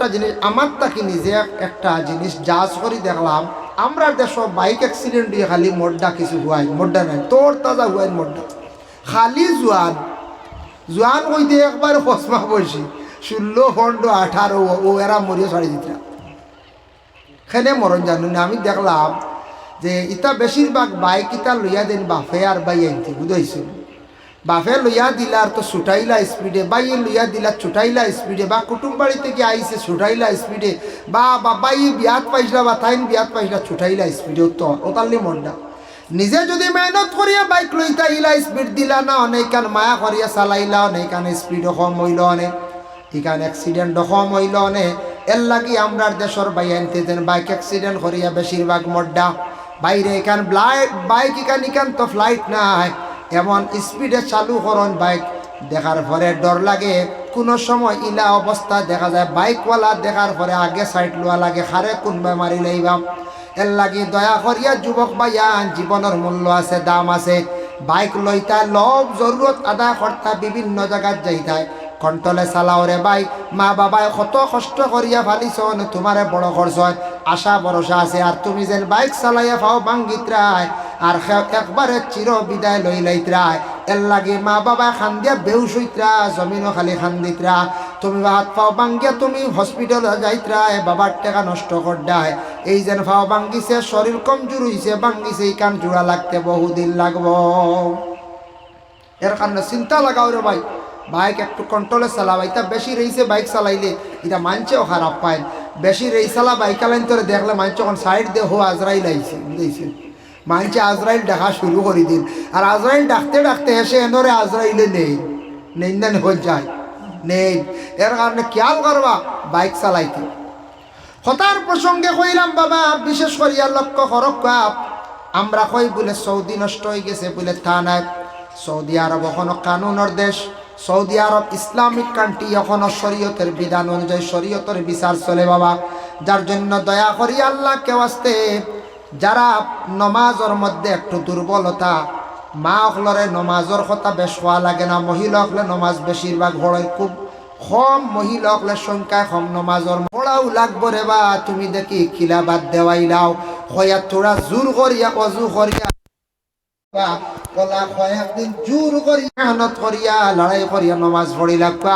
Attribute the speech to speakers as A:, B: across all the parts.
A: একটা জিনিস আমার তাকে নিজে একটা জিনিস জাজ করি দেখলাম, আমরা দেশ বাইক অ্যাক্সিডেন্ট দিয়ে খালি মোড্ডা কিছু হুয়াই, মোড্ডা নাই তোর তাজা হুয়াই মোড্ডা খালি জোয়ান জোয়ান কইতে একবার হসমা বসি 16, 15, 18 ও এরা মরিয়া ছাড়ি দিত খেনে মরণ জানো না। আমি দেখলাম যে ইটা বেশিরভাগ বাইক ইটা লইয়া দেন বাফে আর বাই আনতে বুঝাইছে, বাফে লইয়া দিলার তো ছুটাইলা স্পিডে, বাইয়ে লইয়া দিলা ছুটাইলা স্পিডে, বা কুটুম বাড়ি থেকে আইসে ছুটাইলা স্পিডে, বা বাবাই বিয়াত পাইসলা বা তাইন বিয়াত পাইসলা ছুটাইলা স্পিডে, তো ওতাল্লি মনটা নিজে যদি মেহনত করিয়া বাইক লইতা ইলা স্পিড দিলা না, অনেকান মায়া করিয়া চালাইলা, অনেকান স্পিডও কম হইল, অনেক ইকান অ্যাক্সিডেন্টও কম হইল, অনেক এর লাগি আমরার দেশের বাই আনতে দেন বাইক অ্যাক্সিডেন্ট করিয়া বেশিরভাগ মড্ডা বাইরে এখান বাইক ইকান তো ফ্লাইট নাই, এমন স্পিডে চালু করন বাইক, দেখার পরে ডর লাগে। কোনো সময় ইলা অবস্থা দেখা যায় বাইকওয়ালা দেখার পরে আগে সাইড লওয়া লাগে, খারে কোনবা মারি লাইবাম। এর লাগি দয়া করিয়া যুবক ভাইয়ান, জীবনের মূল্য আছে, দাম আছে, বাইক লইতা লব জরুরত আদায় করতা, বিভিন্ন জায়গায় যাইতায় কন্ট্রোলে চালাও রে ভাই। মা বাবায় কত কষ্ট করিয়া ফালিছন, তোমারে বড় খরচ হয়, আশা ভরসা আছে, আর তুমি যেন বাইক চালাইয়া পাও ভাঙ্গিত্রায় আর একবারে চির বিদায় লই লাইত্রায়। এর লাগে মা বাবা খান্দিয়া বেউস হইত্রা, জমিনও খালি খান্দিত্রা, তুমি হাত পাও ভাঙ্গিয়া তুমি হসপিটালে যাইত্রায়, বাবার টাকা নষ্ট করডায়। এই যেন পাও ভাঙ্গিছে, শরীর কমজোর হইছে, ভাঙ্গিছে, এই কান জোড়া লাগতে বহুদিন লাগব। এর কারণে চিন্তা লাগাও রে ভাই, বাইক একটু কন্ট্রোলে চালাও। এটা বেশি রেইসে বাইক চালাইলে এটা মানছেও খারাপ পায়, বেশি রেই চালা বাইক চালাইন তোরে দেখলে মানছে এখন সাইড দিয়ে হো আজরাইল আইছে, বুঝেছেন, মানছে আজরাইল দেখা শুরু করে দিন, আর আজরাইল ডাকতে ডাকতে এসে এনরে আজরাইলে নেই না হয়ে যায় নেই। এর কারণে খেয়াল করবা বাইক চালাইতে। হতার প্রসঙ্গে কইলাম বাবা, বিশেষ করিয়া লক্ষ্য করক, আমরা কই বলে সৌদি নষ্ট হয়ে গেছে বলে তা নাই। সৌদি আরব এখনো কানুনের দেশ, সৌদি আরব ইসলামিক কান্ট্রি, এখনো শরীয়তের বিধান অনুযায়ী শরীয়তের বিচার চলে বাবা। যার জন্য দয়া করি আল্লাহ কেউ আসতে, যারা নমাজের মধ্যে একটু দুর্বলতা, মা হলরে নমাজের কথা বেশ হওয়া লাগে না, মহিলা হলে নমাজ বেশিরভাগ হয়, খুব কম মহিলা হলে সংখ্যায় কম নমাজের পড়াও লাগবো রে বা। তুমি দেখি খিলা বাদ দেওয়াইলাও হইয়া তোরা জোর করিয়া অজু করিয়া কলা কয়েকদিন জোর করিয়া মেহনত করিয়া লড়াই করিয়া নমাজ পড়ি লাগবা,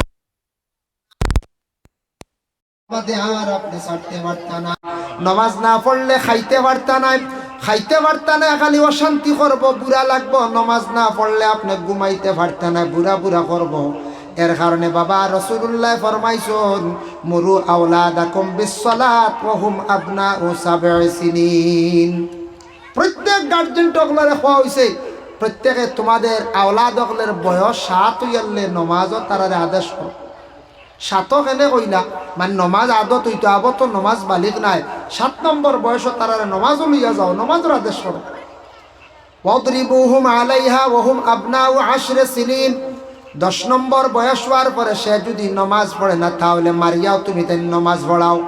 A: আর আপনি ছাড়তে পারতা না। নমাজ না পড়লে খাইতে পারতা না, খাইতে পারতা না, খালি অশান্তি করব, বুড়া লাগবো। নমাজ না পড়লে আপনি ঘুমাইতে পারতা না, বুড়া বুড়া করব। এর কারণে বাবা রাসূলুল্লাহ ফরমাইছেন, মুরু আওলাদাকুম বিসসালাত ওয়া হুম আবনাউ সাবঈ সিনিন। প্রত্যেক গার্জেন টকলারে খোয়া হইছে, প্রত্যেকে তোমাদের আওলাদ হকলের বয়স 7 হইলে নমাজও তারারে আদেশ করো। 7 কেনে কইলা মানে নমাজ আদত হইতো, আবো তো নমাজ বালিক নাই, 7 নম্বর বয়সও তারারে নমাজও লইয়া যাও, নমাজের আদেশ করো। ওয়াদরিবুহুম আলাইহা ওয়া হুম আবনাউ 10 সিনিন। 10 নম্বর বয়স হওয়ার পরে সে যদি নমাজ পড়ে না, তাহলে মারিয়াও তুমি তাই নমাজ পড়াও।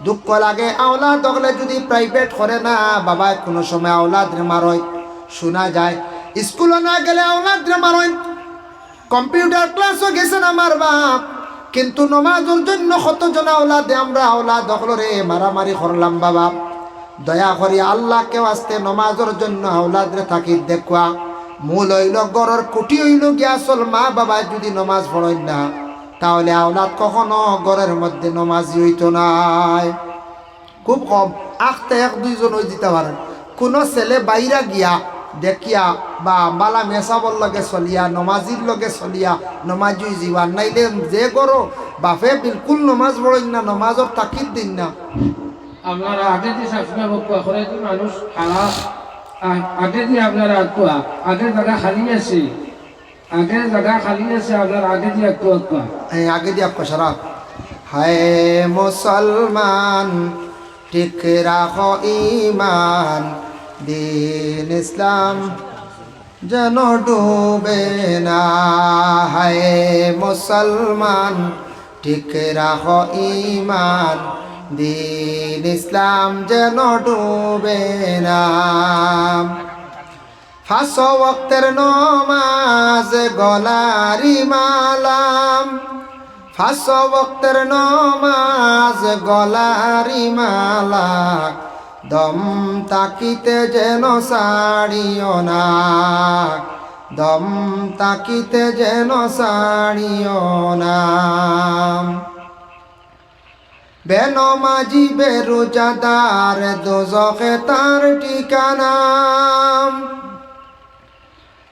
A: দুঃখ লাগে আওলাদ হকলে যদি প্রাইভেট করে না বাবা, কোনো সময় আওলাদরে মারয়, শোনা যায় স্কুলে না গেলে আওলাদরে মারয়। কম্পিউটার ক্লাসও গেছে না আমার বাপ, কিন্তু নমাজের জন্য কতজন আওলাদে আমরা আওলাদ হকলরে মারামারি করলাম বাবা। দয়া করি আল্লাহকে আসতে নমাজের জন্য আওলাদরে থাকি দেখুয়া। মূল হইল গড়ের কুটি হইল গিয়াসল মা বাবা যদি নমাজ পড়েন না, তাহলে আওলাদ কখনো ঘরের মধ্যে নমাজি হইতো নাই। খুব কম 1-2 হয়ে দিতে পারেন। কোনো ছেলে বাইরা গিয়া দেখিয়া বা বালা মেসাবর লগে চলিয়া নমাজির লগে চলিয়া নমাজি জীবান নাইলে যে করো বাপে বিলকুল নমাজ পড়েন না, নমাজর তাকিদ দিন না।
B: আপনারা আগে যে সবসময় বকুয়া করে যে মানুষ আগে যে আপনারা আকুয়া আগে জায়গা খালি আছে, আগে জায়গা খালি আছে, আপনার আগে যে আকুয়া
A: আগে দিয়ে আপকা সারা। হায় মুসলমান ঠিক রাখো ঈমান, দিন ইসলাম যেন ডুবে না। হায় মুসলমান ঠিক রাখো ঈমান, দিন ইসলাম যেন ডুবে না। 5 ওয়াক্তের নমাজ গলারি মালাম, 5 ওয়াক্তের নমাজ গলারি মালা দম তাকিতে যেন সাড়িও না, দম তাকিতে যেন সাড়িও না। বেনমাজি বেরোজাদার দোজখে তার ঠিকানা,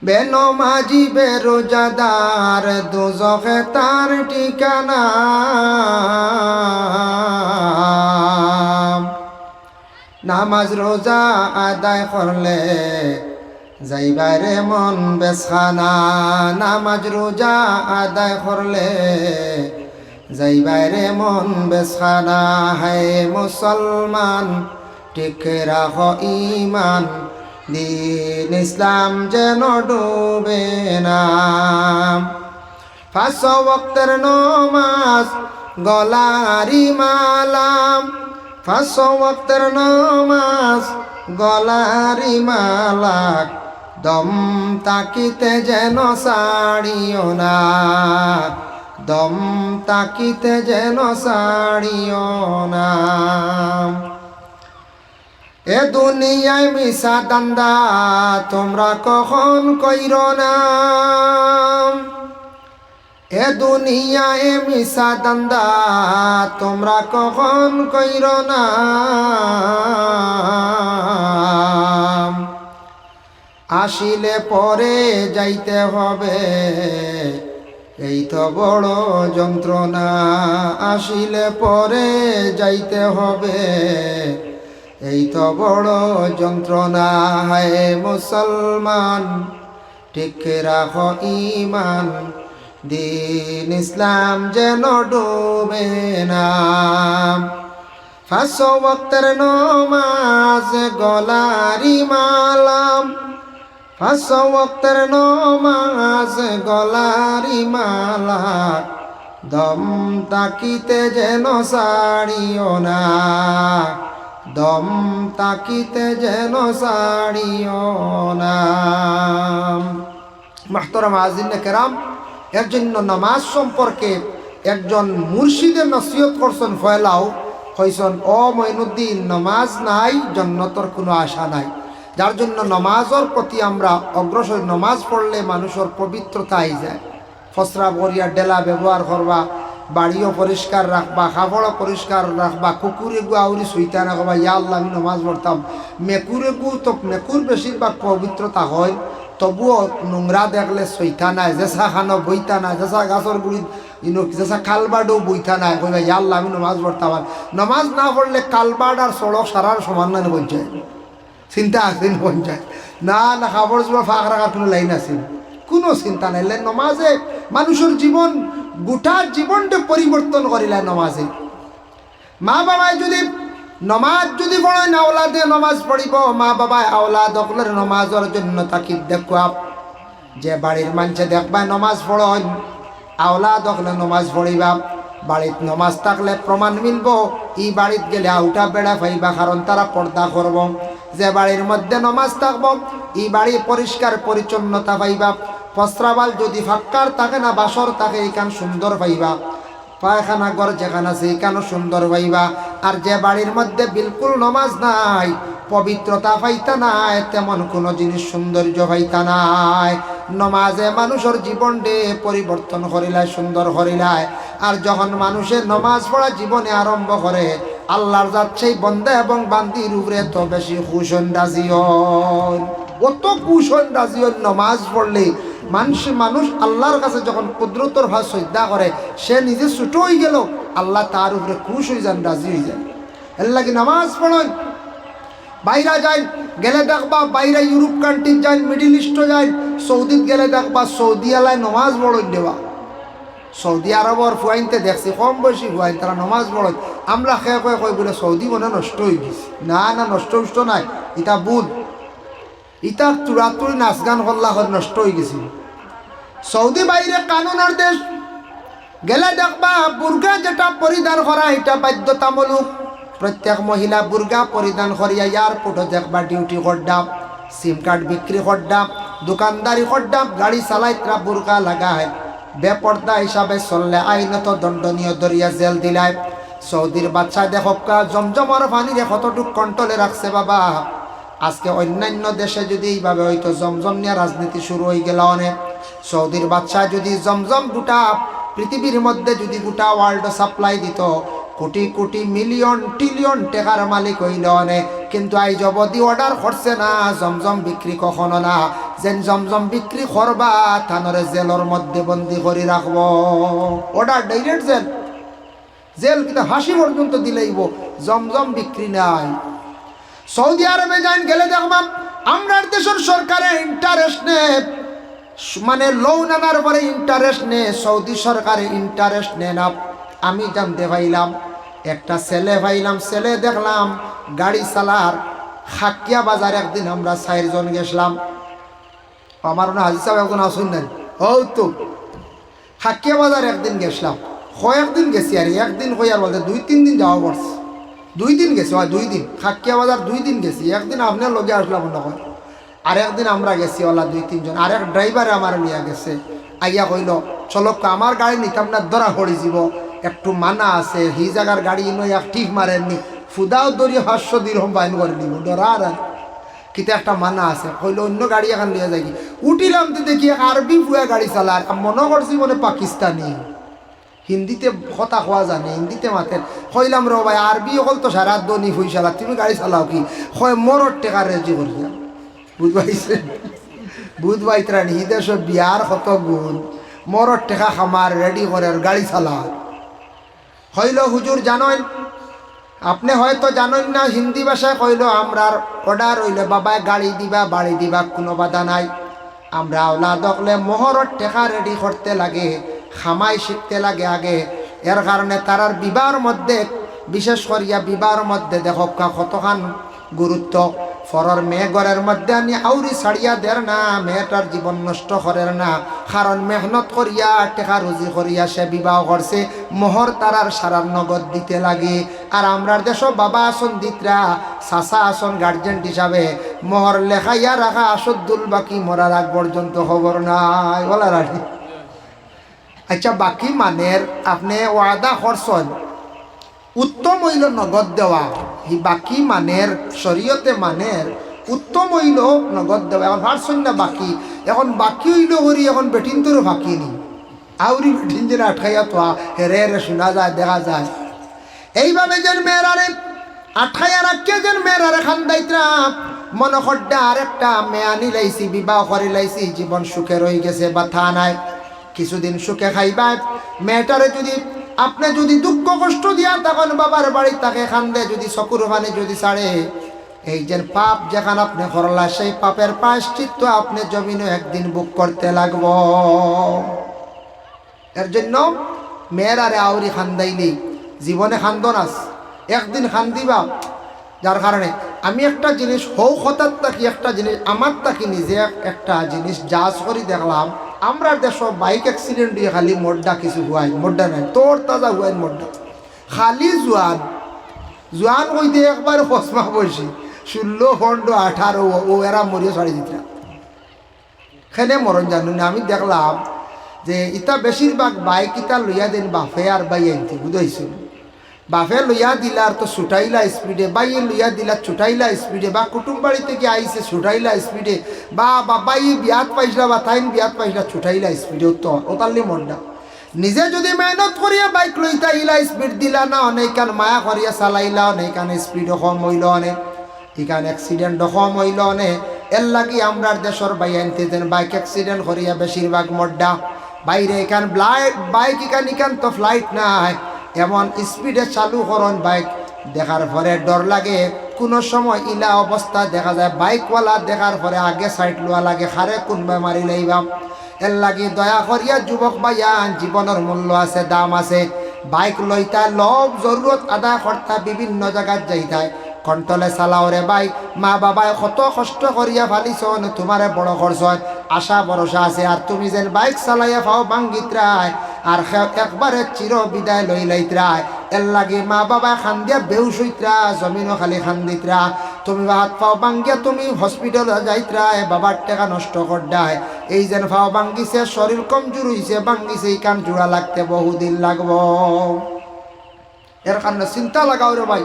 A: বেনমাজি বেরোজাদার দোজখে তার ঠিকানা। নামাজ রোজা আদায় করলে যাইবারে মন বেসখানা, নামাজ রোজা আদায় করলে যাইবারে মন বেসখানা। হে মুসলমান ঠিক রাখ ইমান, দিন ইসলাম যেন ডুবে না। 5 ওয়াক্তের নমাজ গলারি মালাম, 5 ওয়াক্তের নমাজ গলারি মালা দম তাকিতে যেন সাড়িও না, দম তাকিতে যেন সাড়িও না। এ দুনিয়ায় মিশা দান্দা তোমরা কখন কইর না, এ দুনিয়ায় মিশা দান্দা তোমরা কখন কইর না। আসিলে পরে যাইতে হবে এই তো বড় যন্ত্রণা, আসিলে পরে যাইতে হবে এই তো বড় যন্ত্রণা। হায় মুসলমান ঠিক রাখ ইমান, দিন ইসলাম যেন ডুবে না। 5 ওয়াক্তের নমাজ গলারি মালাম, 5 ওয়াক্তের নমাজ গলারি মালা দম তাকিতে যেন সাড়িও না, দম তাকিতে যেন সাড়িও না। মাহতারাম আজিনে কেরাম, এর জন্য নামাজ সম্পর্কে একজন মুর্শিদের নসিহত করছেন ফয়লাও, কইছেন ও মঈনুদ্দিন নামাজ নাই জান্নাতের কোনো আশা নাই। যার জন্য নামাজের প্রতি আমরা অগ্রসর, নামাজ পড়লে মানুষের পবিত্রতা আই যায়। ফসরা বরিয়া ডেলা ব্যবহার করবা, বাড়িও পরিষ্কার রাখবা, খাবড়ও পরিষ্কার রাখবা, কুকুরে গু আউরি সুইতা রাখবা। ইয়া আল্লাহ আমি নামাজ পড়তাম। মেকুরে গু তো মেকুর বেশিরভাগ পবিত্রতা হয়, তবুও নোংরা দেখলে সইতা নাই, জেসা খানো বইতা নাই, জেসা গাছর গুড়ি জেসা কালবাডও বইতা নাই। কইবা ইয়া আল্লাহ আমি নামাজ পড়তাম। আর নামাজ না পড়লে কালবাড আর সড়ক সারার সমান না বই যায়, চিন্তা আসেন বন যায় না। না খাবার জোয়া ফাঁক রাখার কোনো লাইন আছে, কোনো চিন্তা নাই। নমাজে মানুষের জীবন, গোটা জীবনটা পরিবর্তন করিলে নমাজে। মা বাবায় যদি নমাজ যদি পড়ে না আওলাদে নমাজ পড়িব, মা বাবায় আওলাদ অকলের নমাজের জন্য তাকিদ দেখুয়া। যে বাড়ির মানুষে দেখবা নমাজ পড়ন, আওলাদ অকলে নমাজ পড়িবা। বাড়িত নমাজ থাকলে প্রমাণ মিলব, ই বাড়িত গেলে আউটা বেড়া পাইবা, কারণ তারা পর্দা করব। যে বাড়ির মধ্যে নমাজ থাকব, ই বাড়ি পরিষ্কার পরিচ্ছন্নতা পাইবা। পস্রাবাল যদি ফাক্কার থাকে না বাসর থাকে, এইখান সুন্দর পাইবা। পায়খানা ঘর যেখানে আছে এইখানও সুন্দর পাইবা। আর যে বাড়ির মধ্যে বিলকুল নমাজ নাই, পবিত্রতা পাইতা নাই, তেমন কোনো জিনিস সৌন্দর্য পাইতা নাই। নমাজে মানুষের জীবনটে পরিবর্তন করিলায়, সুন্দর করিলায়। আর যখন মানুষের নমাজ পড়া জীবনে আরম্ভ করে, আল্লাহর জাত সেই বন্দা এবং বান্দির উপরে তো বেশি খুশন রাজিয়ন, অত খুশন রাজিয়ন। নমাজ পড়লে মানুষ আল্লাহর কাছে যখন কুদরতর ভাব শ্রদ্ধা করে, সে নিজে ছোট হয়ে গেল, আল্লাহ তার উপরে খুশ হয়ে যান, রাজি হয়ে যান। এর লাগে নামাজ পড়েন। বাইরা যাই গেলে দেখবা, বাইরে ইউরোপ কান্ট্রি যাই, মিডিল ইস্টও যাই, সৌদিত গেলে দেখবা সৌদি আলায় নমাজ পড়েন দেওয়া। সৌদি আরবর ফুয়াইনতে দেখছি কম বয়সী ফুয়াইন, তারা নমাজ পড়েন। আমরা খেয়ে কয়ে কই বলে সৌদি মনে নষ্ট হয়ে গেছে। না না, নষ্ট নাই, এটা ভুল। ইটা চূড়াতুড়ি নাচ গান করলা নষ্ট হয়ে গেছে। সৌদি বাইরে কানুনের দেশ, গেলে দেখবা বুর্গা যেটা পরিধান করা এটা বাধ্যতামূলক। প্রত্যেক মহিলা বুর্গা পরিধান করিয়া এয়ারপোর্টে দেখবা ডিউটি করডাম, সিম কার্ড বিক্রি করডাম, দোকানদারি করডাম, গাড়ি চালাইতরা বুর্গা লাগায়। বেপর্দা হিসাবে চললে আইনত দণ্ডনীয় দরিয়া জেল দিলায়। সৌদির বাচ্চা দেখকা জমজমার পানিরে কতটুক কন্ট্রোলে রাখছে বাবা। আজকে অন্যান্য দেশে যদি এইভাবে হয়তো জমজম নিয়ে রাজনীতি শুরু হয়ে গেল অনেক। সৌদির বাচ্চা যদি জমজম গোটা পৃথিবীর মধ্যে যদি গোটা ওয়ার্ল্ড সাপ্লাই দিত, কোটি কোটি মিলিয়ন ট্রিলিয়ন টাকার মালিক হইল অনেক। কিন্তু আই অবধি অর্ডার করছে না জমজম বিক্রি কখনো না। যেন জমজম বিক্রি করবা থানরে জেলের মধ্যে বন্দি করে রাখবো। অর্ডার ডাইরেক্ট জেল, জেল কিন্তু হাসি পর্যন্ত দিলেইব, জমজম বিক্রি নাই। সৌদি আরবে যান গেলে দেখবাম আমরা দেশের সরকারের ইন্টারেস্ট নে, মানে লোন আনার পরে ইন্টারেস্ট নে, সৌদি সরকারে ইন্টারেস্ট নে না। আমি জানতে পাইলাম একটা ছেলে পাইলাম, ছেলে দেখলাম গাড়ি চালার। খাকিয়া বাজার একদিন আমরা 4 জন গেছিলাম। আমার না হাজি সাহেব একজন আসুন নাই, ও তো খাকিয়া বাজার একদিন গেছিলাম। কয়েকদিন গেছি আর একদিন কই আর বলতে 2-3 দিন যাওয়া পড়ছে। 2 দিন গেছি, 2 দিন খাকিয়া বাজার 2 দিন গেছি। একদিন আপনার লগে আসলাম মনে হয়, আর একদিন আমরা গেছি ওলা 2-3 জন। আর এক ড্রাইভারে আমার নিয়ে গেছে, আইয়া কইল চলো আমার গাড়ি নিতাম না, ধরা পড়ে যাব, একটু মানা আছে। হি জায়গার গাড়ি নই ঠিক মারেননি, ফুদাও দড়ি 500 দিরহম বাইন করে নিব, ধরা আর কিন্তু একটা মানা আছে। কইল অন্য গাড়ি এখন লিয়ে যাই। উঠিলাম তো দেখি আরবি ফুয়া গাড়ি চালার, মনে করছি মনে পাকিস্তানি। হিন্দিতে কথা কোয়া জানে, হিন্দিতে মাতেন। কইলাম র ভাই আরবি অকল তো সারা দনি ফুইসালা, তুমি গাড়ি চালাও কি? হয় মরর টেকা রেজি করিয়া, বুঝবাইছে? বুঝবাইতরান হিদেশ বিয়ার কত গুণ, মরর টেকা খামার রেডি করে গাড়ি চালা। হইল হুজুর জানেন, আপনি হয়তো জানেন না হিন্দি ভাষায়। কইল আমরার অর্ডার হইলে বাবা গাড়ি দিবা বাড়ি দিবা, কোনো বাধা নাই। আমরা ওলা দেখলে মোহরের টেকা রেডি করতে লাগে, খামাই শিখতে লাগে আগে। এর কারণে তারার বিবাহর মধ্যে, বিশেষ করিয়া বিবাহর মধ্যে দেখো কতখান গুরুত্ব। ফরর মেয়ে ঘরের মধ্যে আনি আউরি ছাড়িয়া দের না, মেয়েটার জীবন নষ্ট করের না। কারণ মেহনত করিয়া টেকা রুজি করিয়া সে বিবাহ করছে, মোহর তারার সারার নগদ দিতে লাগে। আর আমরার দেশ বাবা আসন দিতরা, চাচা আসন গার্জেন হিসাবে মোহর লেখাইয়া রাখা আসদ্দুল বাকি মরার আগ পর্যন্ত খবর নাই বলা রাখি। আচ্ছা বাকি মানের আপনি ওয়াদা করছেন, উত্তম হইল নগদ দেওয়া। এই বাকি মানের শরীয়তে মানের উত্তম হইল নগদ দেওয়া। এখন ভারছেন না বাকি, এখন বাকি হইল করি এখন বেটিন তোর বাকি নি, আউরি বেটিন যেন আটকাইয়া তো হেরে হেরে শোনা যায়, দেখা যায়। এইভাবে যেন মেয়েরারে আটকাইয়া রাখিয়া যেন মেয়েরারে খান্দাইতরা মনে করডা আরেকটা মেয়ে আনি লাইছি, বিবাহ করে লাইছি, জীবন সুখে রয়ে গেছে, ব্যথা নাই, কিছুদিন সুখে খাইবা। মেয়েটারে যদি আপনি যদি দুঃখ কষ্ট দিয়া তখন বাবার বাড়ি তাকে খান্দে, যদি চকুর পানি যদি ছাড়ে, এই যে পাপ যেখানে আপনি করলা সেই পাপের প্রায়শ্চিত্ত আপনি জমিনে একদিন বুক করতে লাগব। এর জন্য মেয়েরারে আউরি খান্দাইলি জীবনে খান্দন আস, একদিন খান্দিবা। যার কারণে আমি একটা জিনিস হৌ হঠাৎ থাকি একটা জিনিস আমার থাকি নিজে একটা জিনিস জাজ করি দেখলাম। আমরা দেশ বাইক অ্যাক্সিডেন্ট দিয়ে খালি মোড্ডা কিছু হুয়াই, মোড্ডা নাই তোর তাজা হুয়াই মোড্ডা খালি জোয়ান জোয়ান হইতে একবার হসমা বসি 16, 15, 18 ও এরা মরিয়া ছাড়ি দিত খেলে মরণ জানুন। আমি দেখলাম যে ইটা বেশিরভাগ বাইক ইটা লইয়া দেন বাফে আর বাই আনতে, বুঝাইছিল বাফে লইয়া দিলার তো ছুটাইলা স্পিডে, বাইয়ে লইয়া দিলা ছুটাইলা স্পিডে, বা কুটুম বাড়ি থেকে আইসে ছুটাইলা স্পিডে, বা বাবাই বিয়াত পাইছিলা বা তাইন বিয়াত পাইছিলা ছুটাইলা স্পিডে। তো ওতাল্লি মনটা নিজে যদি মেহনত করিয়া বাইক লইতা ইলা স্পিড দিলা না, অনেকান মায়া করিয়া চালাইলা, অনেকান স্পিডও কম হইল, অনেক এখানে অ্যাক্সিডেন্টও কম হইল অনেক। এর লাগি আমরার দেশের বাই আনতে দেন বাইক অ্যাক্সিডেন্ট করিয়া বেশিরভাগ মড্ডা বাইরে এখান বাইক ইকান তো ফ্লাইট নাই, এমন স্পিডে চালু করন বাইক। দেখার পরে ডর লাগে, কোনো সময় ইলা অবস্থা দেখা যায় বাইকওয়ালা দেখার পরে আগে সাইড লওয়া লাগে, খারে কোনবা মারি লাইবাম। এর লাগি দয়া করিয়া যুবক ভাইয়ান, জীবনের মূল্য আছে, দাম আছে, বাইক লইতা লব জরুরত আদা করতা, বিভিন্ন জায়গায় যাইতায় কন্ট্রোলে চালাও রে ভাই। মা বাবায় কত কষ্ট করিয়া ফালিছন, তোমারে বড় করছন, আশা ভরসা আছে। আর তুমি যেন বাইক চালাইয়া পাও ভাঙ্গিতরায় আর একবারে চির বিদায় লই লাইতরায়। এর লাগে মা বাবা খান্দিয়া বেউস হইতরা, জমিনও খালি খান্দিতরা। তুমি হাত পাও ভাঙ্গিয়া তুমি হসপিটালে যাইতরায়, বাবার টাকা নষ্ট করডায়। এই যেন পাও ভাঙ্গিছে, শরীর কমজোর হইছে, ভাঙ্গিছে, এই কান জোড়া লাগতে বহুদিন লাগব। এর কারণে চিন্তা লাগাও রে ভাই,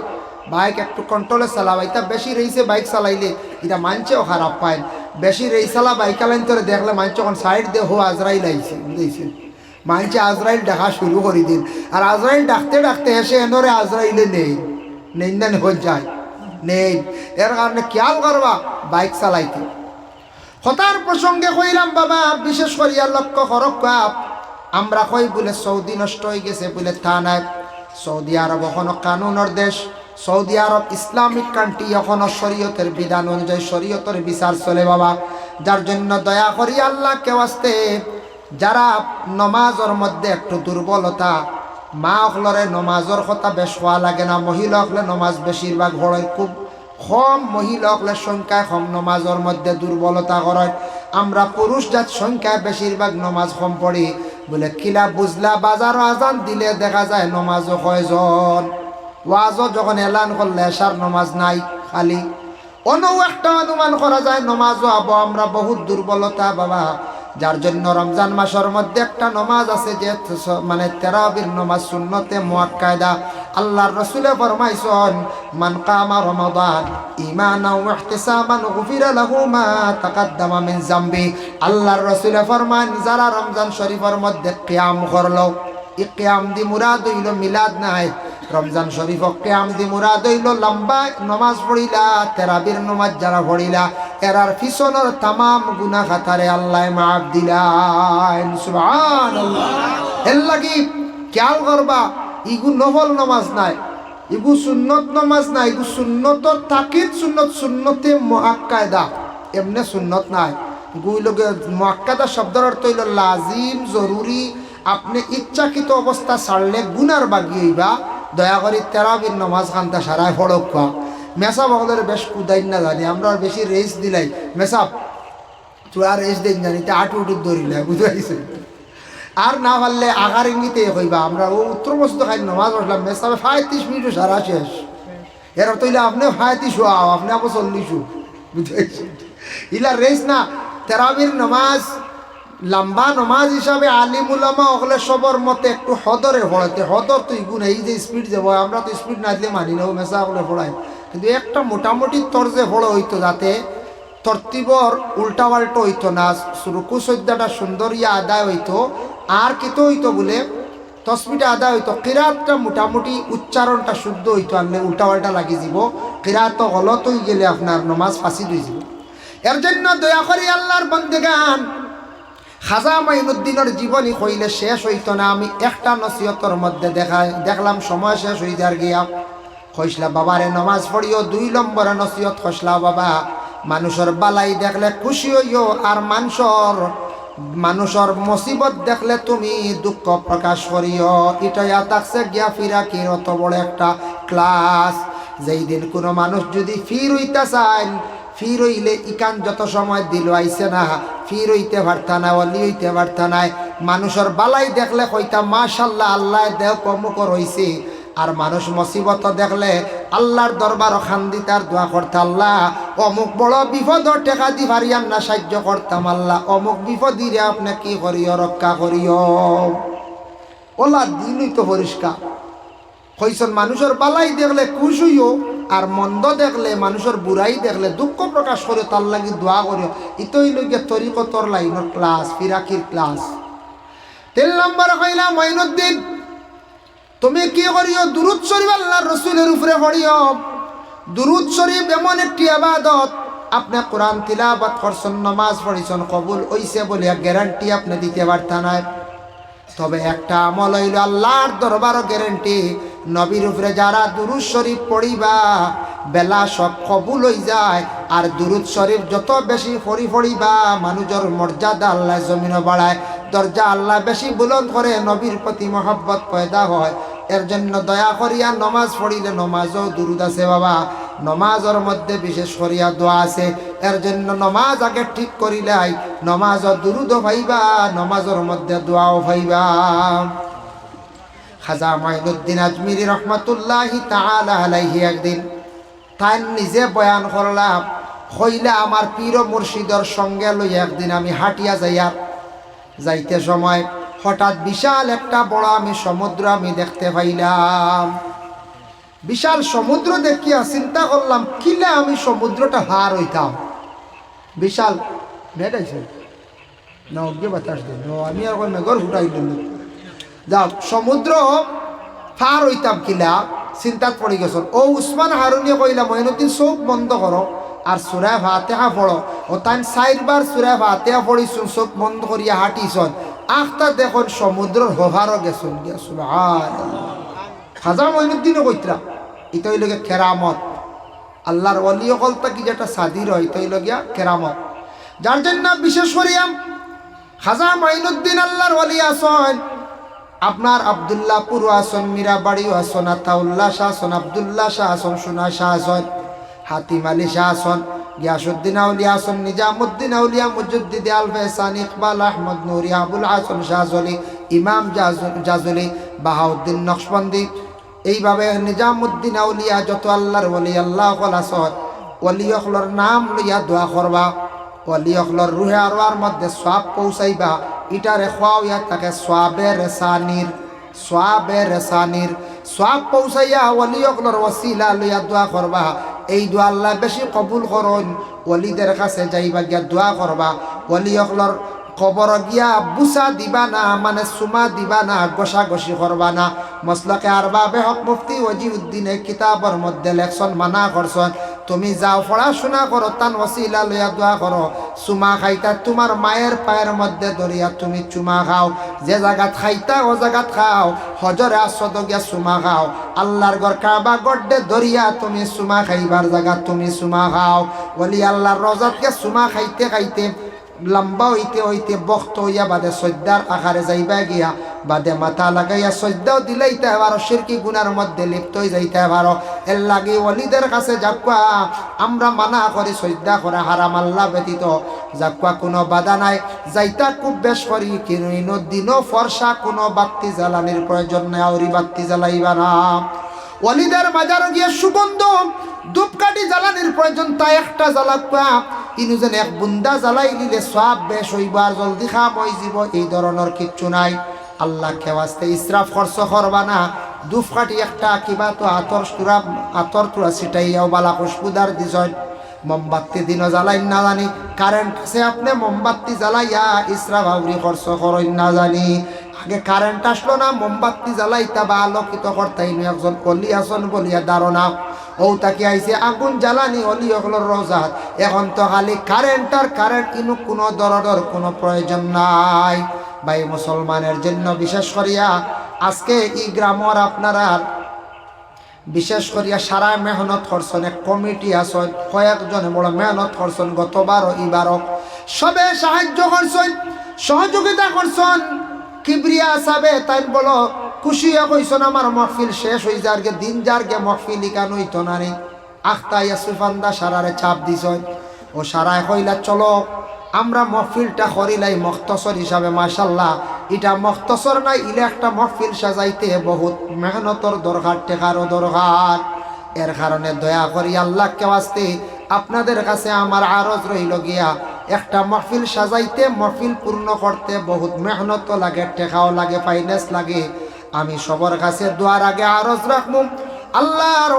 A: বাইক একটু কন্ট্রোলে চালাও। এটা বেশি রেইসে বাইক চালাইলে এটা মানছেও খারাপ পায়। বেশি রেই চালা বাইক চালাইন তোরে দেখলে মানছে এখন সাইড দিয়ে হো আজরাইল আইছে, বুঝেছেন? মানছে আজরাইল দেখা শুরু করে দিন, আর আজরাইল ডাকতে ডাকতে এসে এনরে আজরাইলে নেই নেই হয়ে যায় নেই। এর কারণে খেয়াল করবা বাইক চালাইতে। কথার প্রসঙ্গে কইলাম বাবা, বিশেষ করিয়া লক্ষ্য করক, আমরা কই বলে সৌদি নষ্ট হয়ে গেছে বলে তা নাই। সৌদি আরব এখনো কানুনের দেশ, সৌদি আরব ইসলামিক কান্ট্রি, এখনো শরীয়তের বিধান অনুযায়ী শরীয়তের বিচার চলে বাবা। যার জন্য দয়া করি আল্লাহ কেউ আসতে, যারা নমাজের মধ্যে একটু দুর্বলতা, মা হলরে নমাজের কথা বেশ হওয়া লাগে না, মহিলা হলে নমাজ বেশিরভাগ হয়, খুব কম মহিলা হলে সংখ্যায় কম নমাজের মধ্যে দুর্বলতা করে। আমরা পুরুষ জাত সংখ্যায় বেশিরভাগ নমাজ কম পড়ি বলে কিলা বুঝলা। বাজারও আজান দিলে দেখা যায় নমাজও কয়জন, ওয়াজও যখন এলান করলে এশার নমাজ নাই খালি। অন্য একটা অনুমান করা যায় নমাজও আবো আমরা বহুত দুর্বলতা বাবা। যার জন্য রমজান মাসের মধ্যে একটা নমাজ আছে যে মানে তারাবির নমাজ, সুন্নতে মুআক্কাদা। আল্লাহর রাসূলে ফরমাইছেন, মান কামা রমাদান ঈমানাও ওয়া ইহতিসাবান গুফিরা লাহু মা তাকাদ্দামা মিন যামবি। আল্লাহর রাসূলে ফরমান, যারা রমজান শরীফের মধ্যে কিয়াম করলো, এই কিয়াম দি মুরাদ হইল মিলাদ নাই, রমজান শরীফ কিয়াম দি মুরাদ হইল লম্বা নমাজ পড়িলা, তারাবির নমাজ যারা পড়িলা এরার পিছনের তামাম গুনাহ খাতারে আল্লাহ মাফ দিলেন। সুবহানাল্লাহ। এর লাগি খেয়াল করবা, ইগু নফল নমাজ নাই, ইগু সুন্নত নমাজ নাই, ইগু সুন্নত তাকিদ সুন্নত, সুন্নতে মুআক্কাদা, এমনি সুন্নত নাই। গুইলগে মুআক্কাদা শব্দের অর্থ হইল লাজিম, জরুরি। আপনি ইচ্ছাকৃত অবস্থা ছাড়লে গুনার বাগি হইবা। দয়া করি তারাবির নমাজ খান্তা সারায় ফড়ক মেসা বগলের বেশ কুদাই না জানি, আমরা বেশি রেস দিলাই মেসাব চূড়া রেস দিন জানি, তা আটু উঠু ধরিলে বুঝাইছে। আর না পারলে আগার ইঙ্গিতে কইবা, আমরা ও উত্তর বস্তু খাই নমাজ পড়লাম মেসাবে 35 মিনিটও সারা শেষ। এর অর্থ হইলে আপনি 35 হও, আপনি আবার 40 বুঝাইছে। ইলা রেস না। তারাবির নমাজ লম্বা নমাজ হিসাবে আলিম উলামা ওগুলো সবর মতে একটু হদরে পড়াতে, হদর তো ইগুন এই যে স্পিড যাবো, আমরা তো স্পিড না দিলে মানি না, ও মেসা ওগুলো পড়ায়। কিন্তু একটা মোটামুটি তর্জে পড়ো হইতো, যাতে তরতিবর উল্টা পাল্টো হইতো না, রুকু সজ্জাটা সুন্দর ইয়া আদায় হইতো, আর কিতো হইতো বলে তসবিটা আদায় হইতো, কিরাতটা মোটামুটি উচ্চারণটা শুদ্ধ হইতো, আনলে উল্টা পাল্টা লাগি যাব, কিরাত গলত হয়ে গেলে আপনার নমাজ ফাঁসি হয়ে যাব। এর জন্য দয়া করি আল্লাহর বন্দেগান, খাজা মাইনুদ্দিনের জীবনী কইলে শেষ হইতো না। আমি একটা নসিহতর মধ্যে দেখলাম সময় শেষ হয়ে যার গিয়া কইসলা, বাবারে নমাজ পড়িও। 2 নম্বরে নসিহত কইসলা, বাবা মানুষের বালাই দেখলে খুশি হইও, আর মানুষের মুসিবত দেখলে তুমি দুঃখ প্রকাশ করিও। এটাই থাকছে গিয়া ফিরা কি অত বড় একটা ক্লাস। যেই দিন কোনো মানুষ যদি ফির হইতে চায়, ফির হইলে ইকান যত সময় দিল আইছে না, ফির হইতে পারতা না, অলি হইতে পারতা নাই। মানুষের বালাই দেখলে কইতা মাশাল্লাহ, আল্লাহ দেহ কমুক রইছে। আর মানুষ মুসিবত দেখলে আল্লাহর দরবার খান্দি তার দোয়া করতে, আল্লাহ অমুক বড় বিপদ টেকা দি পারিয়াম না, সাহায্য করতাম, আল্লাহ অমুক বিপদ দিলে আপনি কি করিও, রক্ষা করিও। ওলা দিনই তো পরিষ্কার কইছেন, মানুষের বালাই দেখলে খুশ হইও, আর মন্দ দেখলে মানুষের বুড়াই দেখলে দুঃখ প্রকাশ করে, তার লাগি দোয়া করিও। ইতই লইগে তরিকতর লাইনের ক্লাস, ফিরাকির ক্লাস। 3 নম্বর কইলা, মাইনুদ্দিন তুমি কি করিও, দুরূদ শরীফ আল্লাহর রাসূলের উপরে পড়িও। দুরূদ শরীফ এমন একটি ইবাদত, আপনি কোরআন তিলাওয়াত করছেন, নামাজ পড়িছেন, কবুল হইছে বলে গ্যারান্টি আপনি দিতে পারতা না। তবে একটা আমল হইল আল্লাহর দরবারও গ্যারান্টি, নবীর উপরে যারা দুরূদ শরীফ পড়িবা বেলা সব কবুল হয়ে যায়। আর দুরূদ শরীফ যত বেশি পড়িবা মানুষের মর্যাদা আল্লাহ জমিনে বাড়ায়, দরজা আল্লাহ বেশি বুলন্দ করে, নবীর প্রতি মহব্বত পয়দা হয়। এর জন্য দয়া করিয়া নমাজ পড়িলে নমাজও দুরূদ আছে বাবা, নমাজের মধ্যে বিশেষ করিয়া দোয়া আছে। এর জন্য নমাজ আগে ঠিক করিলাই নমাজও দুরূদও পাইবা, নমাজের মধ্যে দোয়াও পাইবা। খাজা মাইনুদ্দিন আজমিরি রহমাতুল্লাহি তাআলা আলাইহি একদিন তাই নিজে বয়ান করলাম, হইলে আমার পীর মুর্শিদের সঙ্গে লই একদিন আমি হাঁটিয়া যাইতে সময় হঠাৎ বিশাল একটা বড় আমি সমুদ্র আমি দেখতে পাইলাম। বিশাল সমুদ্র দেখিয়া চিন্তা করলাম কিলে আমি সমুদ্রটা হার হইতাম। বিশাল মেঘ আইছে না অজ্ঞে বাতাস দেন আমি আর ওই মেঘর ফুটাই দিল যাও সমুদ্র পার হইতাম কিলা চিন্তাত পড়ি গেছ। ও উসমান হারুনিয়ে কইলা মঈনুদ্দিন চোখ বন্ধ করো আর সূরা ফাতিহা পড়ো। ও তাই 4 বার সূরা ফাতিহা পড়িছুন, চোখ বন্ধ করিয়া হাঁটিছন। আখতা দেখুন সমুদ্রের হোভারও গেছুন গিয়া সুবহানাল্লাহ। খাজা মঈনুদ্দিনও কইতরা এটা হইল গিয়া কেরামত। আল্লাহর ওলি হলতা কি যেটা সাদির হয় এটা হইল গিয়া কেরামত। যার জন্য বিশেষ করিয়া খাজা মঈনুদ্দিন আল্লাহর ওলি আসন। আপনার আব্দুল্লাহপুর আসন, মীরাবাড়িও আসন, আতাউল্লাহ শাহ আসন, আবদুল্লাহ শাহ আসন, সোনা শাহ আসন, হাতিম আলী শাহ আসন, গিয়াসুদ্দিন আউলিয়া আসন, নিজামুদ্দিন আউলিয়া, মুজদ্দিদ আল ফেসান, ইকবাল আহমদ নুরি, আবুল হাসান শাহজলি, ইমাম জাজলি, বাহাউদ্দিন নকশবন্দি, এইভাবে নিজামুদ্দিন আউলিয়া যত আল্লাহর ওলি আল্লাহ আসন। ওলি অখলর নাম লইয়া দোয়া করবা, ওলি অখলর রুহে আরওয়ার মধ্যে সওয়াব পৌঁছাইবা। ইটারে খাওয়াইয়া তাকে সওয়াবে রেসানির সওয়াব পৌঁছাইয়া ওলি অখলর ওসিলা লইয়া দোয়া করবা। এই দোয়া আল্লাহ বেশি কবুল করুন। ওলিদের কাছে যাইবা গিয়া দোয়া করবা। ওলি অখলর কবর গিয়া বুসা দিবা না, মানে সুমা দিবা না, গোসাগসি করবা না। মসলকে আরবাবে হক মুফতি ওয়াজিউদ্দিনে কিতাবর মধ্যে লেখছন, মানা করছন তুমি যাও পড়াশোনা করো, তান ওসিলা লইয়া দোয়া করো। চুমা খাইতা তোমার মায়ের পায়ের মধ্যে ধরিয়া তুমি চুমা খাও। যে জায়গাত খাইতা ও জায়গাত খাও। হজরে আসদ গিয়া চুমা খাও। আল্লাহর ঘর কাবা গড্ডে ধরিয়া তুমি চুমা খাইবার জায়গা তুমি চুমা খাও। বলি আল্লাহর রজাত গিয়া চুমা খাইতে খাইতে লম্বা হইতে হইতে বক্ত হইয়া বাদে সজ্জার আকারে যাইবা গিয়া বাদে মাথা লাগাইয়া সজ্জাও দিলাইতে পারো, শিরকি গুনার মধ্যে লিপ্ত হয়ে যাইতে পারো। এর লাগে ওলিদের কাছে যাকুয়া আমরা মানা করি সজ্জা করা হারাম আল্লাহ ব্যতীত। যাকুয়া কোনো বাধা নাই, যাইতা খুব বেশ করি কিন্তু দিনও ফর্সা কোনো বাত্তি জ্বালানির প্রয়োজন নাই, আউরি বাত্তি জ্বালাইবা না। ওলিদের বাজারও গিয়ে সুগন্ধ ধূপকাঠি জ্বালানির প্রয়োজন, তাই একটা জ্বালাকুয়া ইনু যেন এক বুন্দা জ্বালাই দিলে সব বেশ হইব আর জলদি খাম হয়ে যাব, এই ধরনের কিচ্ছু নাই। আল্লাহ খেওয়াস্তে ইসরাফ খরচ করবা না। ধূপকাঠি একটা কিবা তো আতর তুরা ছিটাইয়াও বালা খুশবুদার দিছয়। মোমবাতি দিনও জ্বালাই না জানি, কারেন্ট আছে আপনি মোমবাতি জ্বালাইয়া ইসরাফ আউরি খরচ করেন না জানি। আগে কারেন্ট আসলো না, মোমবাতি জ্বালাইতা বা আলোকিত করতাই একজন অলি আসন বলিয়া ধারণা। ও তাকে আইছে আগুন জ্বালানি অলি হলো রোজাত। এখন তো খালি কারেন্ট আর কারেন্ট, কিন্তু কোনো দরদর কোনো প্রয়োজন নাই। ভাই মুসলমানের জন্য বিশেষ করিয়া আজকে এই গ্রামের আপনারা বিশেষ করিয়া সারা মেহনত করছেন। এক কমিটি আসন, কয়েকজনে বড় মেহনত করছেন, গতবারও এবারও সবে সাহায্য করছেন, সহযোগিতা করছেন। কিবরিয়া সাবে তাই বলো খুশি কইছেন আমার মহফিল শেষ হয়ে যার গে দিন যার গে মহফিল ইকান হইতো না রে। আখতা ইয়াসুফান্দা সারারে চাপ দিছ ও সারায় কইলা চলো আমরা মহফিলটা করিলাই মখতসর হিসাবে। মাশাল্লাহ এটা মখতসর নাই, ইলে একটা মহফিল সাজাইতে বহুত মেহনতর দরকার, টেকারও দরকার। এর কারণে দয়া করি আল্লাহকে ওয়াস্তে আপনাদের কাছে আমার আরজ রইল গিয়া, একটা মহফিল সাজাইতে মহফিল পূর্ণ করতে বহুত মেহনত লাগে, টেকাও লাগে, ফাইন্যান্স লাগে। আমি সবার কাছে দোয়ার আগে আরজ রাখবো আল্লাহর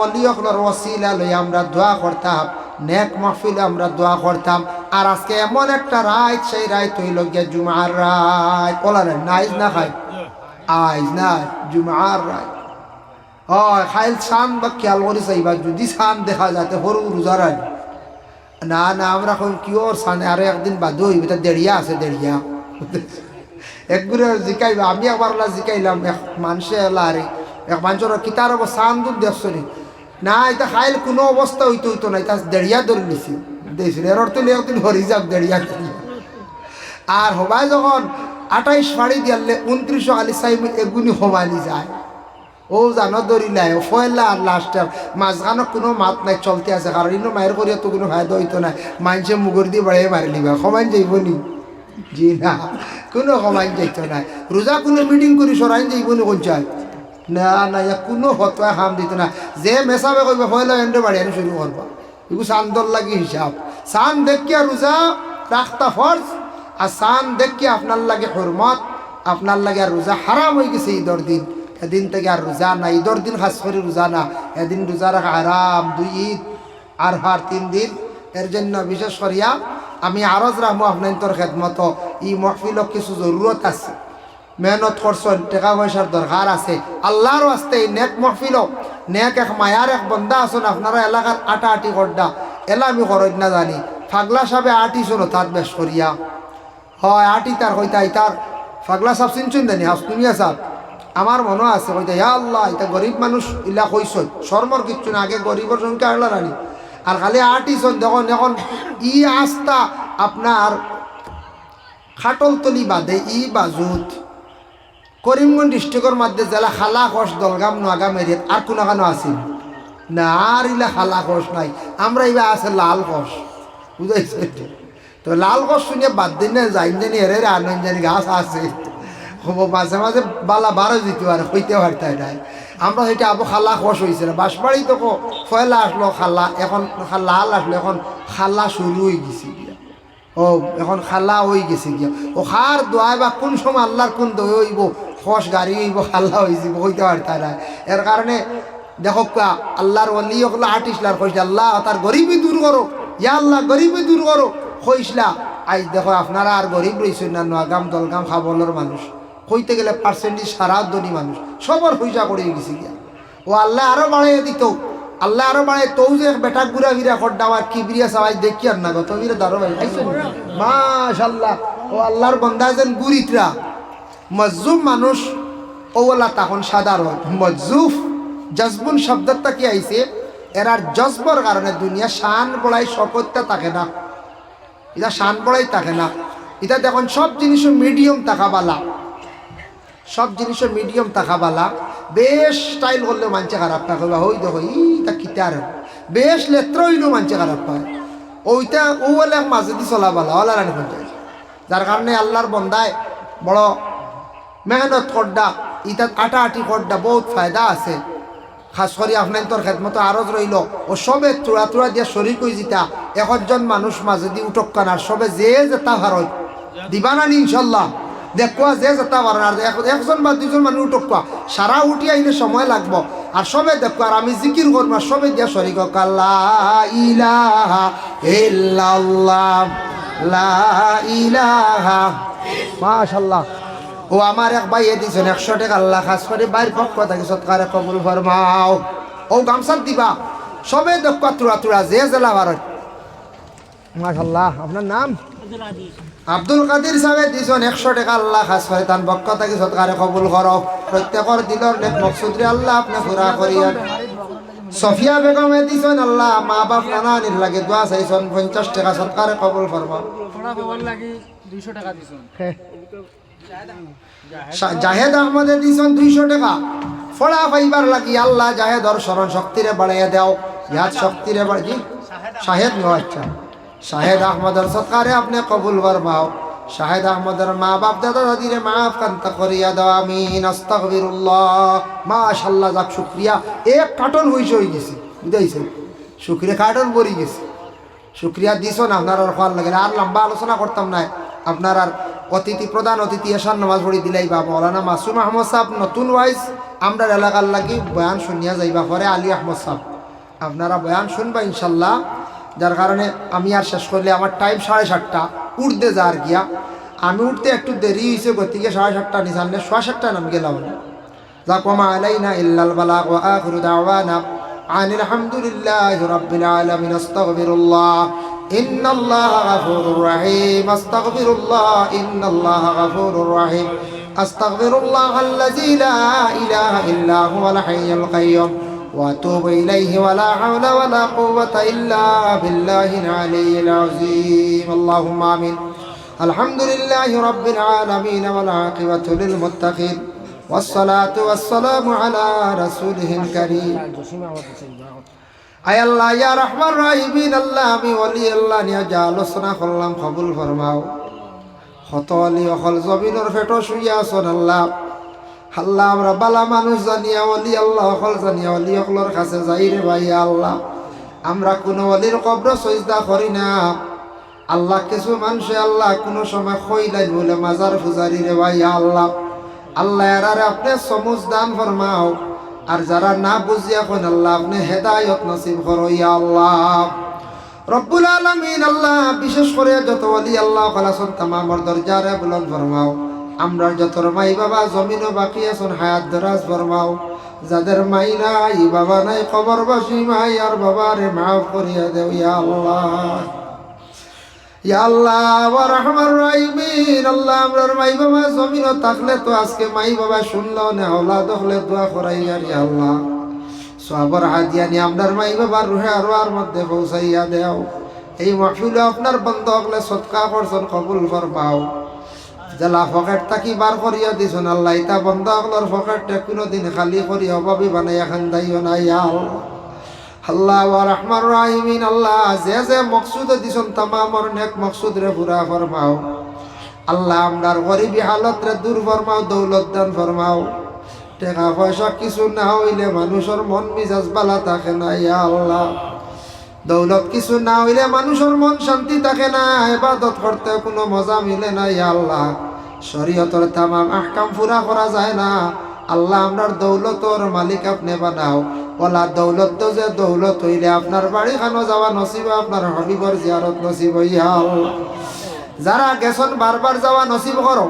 A: ওলি হকলর ওসিলা লই আমরা দোয়া করতাম, নেক মহফিল আমরা দোয়া করতাম। আর আজকে এমন একটা রাত, সেই রাত হইল গিয়া জুমার রাত। ওলা রে নাইজ না খাই আইজ না জুমার রাত। খাইল সান বা খেয়াল করি চাইবা, যদি সান দেখা যাতে সরু রোজা রাত না না আমরা কই কিওর সানে আরো একদিন বাদ হইব, এটা দেড়িয়া আছে দেড়িয়া একগুরে জিকাইবা। আমি একবার জিকাইলাম এক মানুষে এলা আরে এক মানুষের কিতার সান দুধ দেখছি না, এটা খাইল কোনো অবস্থা হইতো না, এটা দেড়িয়া ধরে নিছি দিয়েছিল। এর অর্থ একদিন হরি যাক দেড়িয়া। আর হবাই যখন 28 ফাড়ি দিয়ালে 29 খালি চাই এগুনি হবানি যায়। ও জানো দৌড়িলাই ফয়লা আর লাস্টের মাঝখানে কোনো মাত নাই, চলতে আছে। কারণ ইনো মায়ের করিয়া তো কোনো ফায়দা হইতো না, মানুষে মুগর দিয়ে বাড়িয়ে মারিলিবা সমান যাইব নি? জি না, কোনো সমান যাইত না। রোজা কোনো মিটিং করি সরাইন যাইব নি কোন চাই না না, কোনো হতোয়া খাম দিত না। যে মেসাবে কইবা ফয়লা এন্ডে বাড়িয়ে শুরু করবা, এগুলো চান্দর লাগি হিসাব। চান দেখিয়া রোজা রাখতা ফরজ, আর চান দেখিয়া আপনার লাগে হরমত, আপনার লাগে রোজা হারাম হয়ে গেছে ঈদের দিন। এদিন থেকে আর রোজা না, ঈদের দিন খাস করে রোজা না, এদিন রোজা রাখা আরাম। 2 ঈদ আর 3 দিন। এর জন্য বিশেষ করিয়া আমি আরজ রাখবো আপনার তোর খেদমত, ই মহফিলক কিছু জরুরত আছে, মেহনত করছেন, টাকা পয়সার দরকার আছে, আল্লাহর আস্তে নেক মহফিল, নেক এক মায়ার এক বন্ধা আছেন আপনারা এলাকার আটি গড্ডা এলা আমি খরচ না জানি ফাগলা সাহেবে আটিছিল তার বেশ করিয়া হয় আটি তার হইতা ইতার ফাগলা সাহেব চিনছুন জানি হাসনুমিয়া সাহেব আমার মনে আছে হইতা ইয়া আল্লাহ এটা গরিব মানুষ ইলা কইস শর্মর কিচ্ছু না, আগে গরিবের সংখ্যা আল্লাহ রানি আর খালি আটিছন দেখুন এখন ই আস্থা আপনার খাটলতলি বাদে ই বাজুত করিমগঞ্জ ডিস্ট্রিক্টের মধ্যে জেলা খালা খস দলগাম নোয়াগাম এরিয়াত আর কোনো কানো আছিল না, আর ইলা খালা খস নাই, আমরা ইবা আছে লাল খস, বুঝাইছে? তো লাল খস শুনে বাদ দিন না যাইন জানি এরে আনন্দ জানি গাছ আছে মাঝে মাঝে বালা বারো দিতে পারে হইতে পারতে নাই, আমরা সেটা আবু খালা খস হয়েছে না বাঁশবাড়ি তো ফয়লা আসলো খালা, এখন লাল আসলো, এখন খালা শুরু হয়ে গেছে গিয়া, ও এখন খালা হয়ে গেছে গিয়া, ও খার দোয়াই বা কোন সময় আল্লাহর কোন দই হইব খস গাড়ি হইব খাল্লা হয়েছে হইতে পারতে নাই। এর কারণে দেখো আল্লাহর অলি ওগুলো আর্টিস্টলার কইসলা আল্লাহ তার গরিবই দূর করো, ইয়া আল্লাহ গরিবই দূর করো কইসলা। আজ দেখো আপনারা আর গরিব রয়েছেন না, নোয়াগাম দলগাম খাবলের মানুষ কইতে গেলে পার্সেন্টেজ সারা ধনী মানুষ সবার পয়সা করে গেছে গিয়া, ও আল্লাহ আরো বাড়াইয়া দিত, আল্লাহ আরো বাড়াই তো যে বেটা গুড়া গিরা খড্ডা আমার কি বিরিয়া সবাই দেখি আর না গত বিরে দারো ভাই মাশাআল্লাহ, ও আল্লাহর বন্দা যেন গুরিতরা মজজুম মানুষ ওলা তখন সাধারণ মজজুফ জজবুন শব্দটা কি আইছে এরার জজবর কারণে দুনিয়া শান বড়াই শকতটা থাকে না, এটা শান বড়াই থাকে না, এটা দেখুন সব জিনিস মিডিয়াম তাকাবালা, সব জিনিস মিডিয়াম তাকাবালা, বেশ স্টাইল করলে মানছে খারাপ না করবা, ওই দেখো ইটা কিতার বেশ লেত্র হইলেও মানছে খারাপ পায়, ওইটা ও বলে মাঝে দিয়ে চলাবালা ওলা রানি পঞ্চায়েত, যার কারণে আল্লাহর বন্দায় বড় মেহনত করডা ইটা আটি করডা বহুত ফায়দা আছে। খাস করি আপনার তোর খেদমতো আরজ রইল ও সবে চূড়া চূড়া দিয়ে শরীর কই জিতা একজন মানুষ মাঝে দিয়ে উঠক কানার সবে যে যেতা ভারত দিবা না ইনশাল্লাহ দেখবা যে যেতা ভারত আর একজন বা দুজন মানুষ উঠক সারা উঠি আইলে সময় লাগবো আর সবে দেখো আর আমি জিকির করবো সবে দিয়া শরীর লা ইলাহা ইল্লাল্লাহ লা ইলাহা মাশাআল্লাহ। ও আমার এক ভাই দিয়েছেন 100 টাকা আল্লাহ খাস করে বাইর পক্ষ থেকে সৎকারে কবুল ফরমাও, ও গামছা দিবা সবে দেখবা তুরা তুরা যে জেলা ভারত মাশাআল্লাহ। আপনার নাম আব্দুল কাদির সাহেব দিয়েছেন 100 টাকা আল্লাহ খাস করে তার পক্ষ থেকে সৎকারে কবুল করো, প্রত্যেকের দিলর নেক মকসুদরে আল্লাহ আপনি পুরা করিয়া। সফিয়া বেগমে দিয়েছেন আল্লাহ মা বাপ নানানির লাগে দোয়া চাইছেন 50 টাকা সৎকারে কবুল ফরমাও। জাহেদ আহমদে দিয়েছেন 200 টাকা ফড়া ফাইবার লাগি আল্লাহ জাহেদর স্মরণ শক্তিরে বাড়াইয়া দেও, ইয়াদ শক্তিরে বাড়ি শাহেদ নো আচ্ছা শাহেদ আহমদের সৎকারে আপনি কবুল ফরমাও। শাহেদ আহমদের মা বাপ দাদা দাদিরে মাফ কান্তা করিয়া দাও আমিন আস্তাগফিরুল্লাহ। মাশাআল্লাহ যাক শুকরিয়া, এক কার্টন হইছে হয়ে গেছে বুঝাইছে শুকরিয়া কার্টন ভরি গেছে, শুকরিয়া দিছ না আপনার আর খাওয়ার লাগে আর লম্বা আলোচনা করতাম না। আপনার আর অতিথি প্রধান অতিথি এসার নামাজ পড়ি দিলাই বা মৌলানা মাসুম আহমদ সাহেব নতুন ওয়াইজ আমরা এলাকার লাগি বয়ান শুনিয়া যাইবা পরে আলী আহমদ সাহেব আপনারা বয়ান শুনবা ইনশাল্লাহ। যার কারণে আমি আর শেষ করলে আমার টাইম 7:30 উঠতে যার গিয়া আমি উঠতে একটু দেরি হয়েছে গতিকে 7:30 নিসানে 7:30 নাম গেলাম যাকমা আলাইনা ইল্লাল বালাগ ওয়া আখিরু দাওয়ানা আনিল হামদুলিল্লাহি রাব্বিল আলামিন আস্তাগফিরুল্লাহ ইন্নাল্লাহা গাফুরুর রহিম আস্তাগফিরুল্লাহ ইন্নাল্লাহা গাফুরুর রহিম আস্তাগফিরুল্লাহাল্লাযী লা ইলাহা ইল্লা হুয়াল হাইয়ুল কাইয়্যুম واتوب اليه ولا حول ولا قوه الا بالله العلي العظيم اللهم امين الحمد لله رب العالمين والعاقبه للمتقين والصلاه والسلام على رسوله الكريم আয় আল্লাহ ইয়া রহমান রহিম আল্লাহ আমি ওলি আল্লাহ নিয়া যা আলোচনা করলাম কবুল ফরমাও। কত ওলি অকল জমিনের ফেটো শুইয়া আছেন আল্লাহ আল্লাহ আমরা বালা মানুষ জানিয়া ওলি আল্লাহ অকল জানিয়া ওলি অকলর কাছে যাই রে ভাই আল্লাহ আমরা কোনো ওলির কবর সজদা করি না আল্লাহ। কিছু মানুষে আল্লাহ কোনো সময় খইলাই বলে মাজার ফুজারি রে ভাই আল্লাহ আল্লাহ এরারে আপনি সমুজ দান ফরমাও, আর যারা না বুঝিয়া কোন আল্লাহ আপনি হেদায়ত নসিব করো ইয়া আল্লাহ রব্বুল আলামিন। আল্লাহ বিশেষ করে যত ওলি আল্লাহ খালাসন তামামর দরজারে বুলন্দ ফরমাও। আমরা যত মাই বাবা জমিনও বাকি আছেন হায়াত দরাজ ফরমাও। যাদের মাই নাই বাবা নাই কবরবাসী মাই আর বাবারে মাফ করিয়া দেও ইয়া আল্লাহ। ইয়া আল্লাহ ওয়া রাহমার রাহিমিন। আল্লাহ আমরার মাই বাবা জমিনও থাকলে তো আজকে মাই বাবা শুনলো না আওলাদ হলে দোয়া করাই আর ইয়া আল্লাহ সবর হাদিয়ানি আমরার মাই বাবার রুহে আরওয়ার মধ্যে পৌঁছাইয়া দেও। এই মাহফিলে আপনার বন্ধ হলে সদকা করছেন কবুল ফরমাও। জেলা পকেট থাকি বার করিয়া দিছেন আল্লাহ ইতা বন্ধ হলার পকেটটা কোনোদিন খালি করি অভাবী বানাইয়া খান্দাইও না ইয়া আল্লাহ ওয়া রাহমার রাহিমিন। আল্লাহ যে যে মকসুদ দিছেন তামামর নেক মকসুদ রে পুরা ফরমাও। আল্লাহ আমরার গরিবী হালত রে দূর ফরমাও, দৌলত দান ফরমাও। টাকা পয়সা কিছু না হইলে মানুষের মন মিজাজ বালা থাকে না ইয়া আল্লাহ। দৌলত কিছু না হইলে মানুষের মন শান্তি থাকে না, ইবাদত করতে কোনো মজা মিলে না ইয়া আল্লাহ। শরীয়তের তামাম আহকাম পুরা করা যায় না। আল্লাহ আমরার দৌলতর মালিক আপনি বানাও। ওলা দৌলত তো যে দৌলত হইলে আপনার বাড়ি খানো যাওয়া নসিব, আপনার হবিবর জিয়ারত নসিব ইয়া আল্লাহ। যারা গেছন বারবার যাওয়া নসিব করো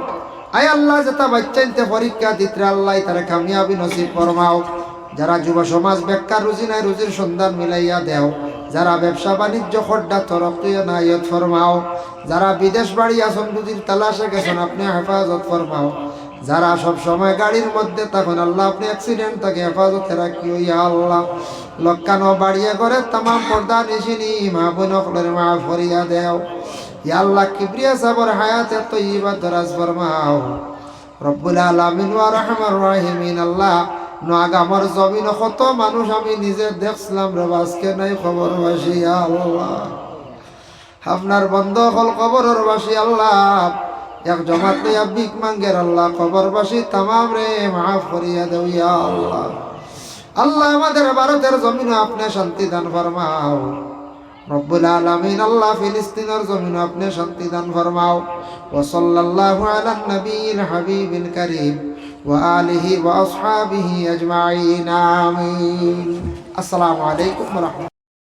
A: আয় আল্লাহ। যেটা বাচ্চাইতে পরীক্ষা দিতে আল্লাহ তারা কামিয়াবি নসিব ফরমাও। যারা যুব সমাজ বেকার রুজি নাই রুজির সন্ধান মিলাইয়া দেও। যারা ব্যবসা বাণিজ্য খড্ডা তরফিয়া নাইয়ত ফরমাও। যারা বিদেশ বাড়ি আসন রুজির তালাশে গেছেন আপনি হেফাজত ফরমাও। যারা সব সময় গাড়ির মধ্যে তখন আল্লাহ আপনি অ্যাক্সিডেন্ট তাকে হেফাজতে রাখিও ইয়া আল্লাহ। লক্কানো বাড়িয়ে করে তামাম পর্দা নিশিনি মা বোন হলের মা ফরিয়া দেও ইয়া আল্লাহ। কিবরিয়া সাবর হায়াতে তয়্যিবা দরাজ ফরমাও রব্বুল আলামিন ওয়া রাহমার রাহিমিন। আল্লাহ নোয়াগামর জমিন কত মানুষ আমি নিজে দেখছিলাম রে, আজকে নাই খবর বাসি আল্লাহ। আপনার বন্ধ হল খবরের বাসি আল্লাহ। এক জমাত লইয়া বিক মাঙ্গের আল্লাহ খবরবাসী তামাম রে মাফ করিয়া দেও ইয়া আল্লাহ। আল্লাহ আমাদের ভারতের জমিনে আপনি শান্তি দান ফরমাও রব্বুল আলামিন। আল্লাহ ফিলিস্তিনের জমিনে আপনি শান্তি দান ফরমাও। ওয়া সাল্লাল্লাহু আলা নবিয়িল হাবিবিল কারীম ওয়া আলিহি ওয়া আসহাবিহি আজমাইন আমিন। আসসালামু আলাইকুম ওয়া রাহমাতুল্লাহ।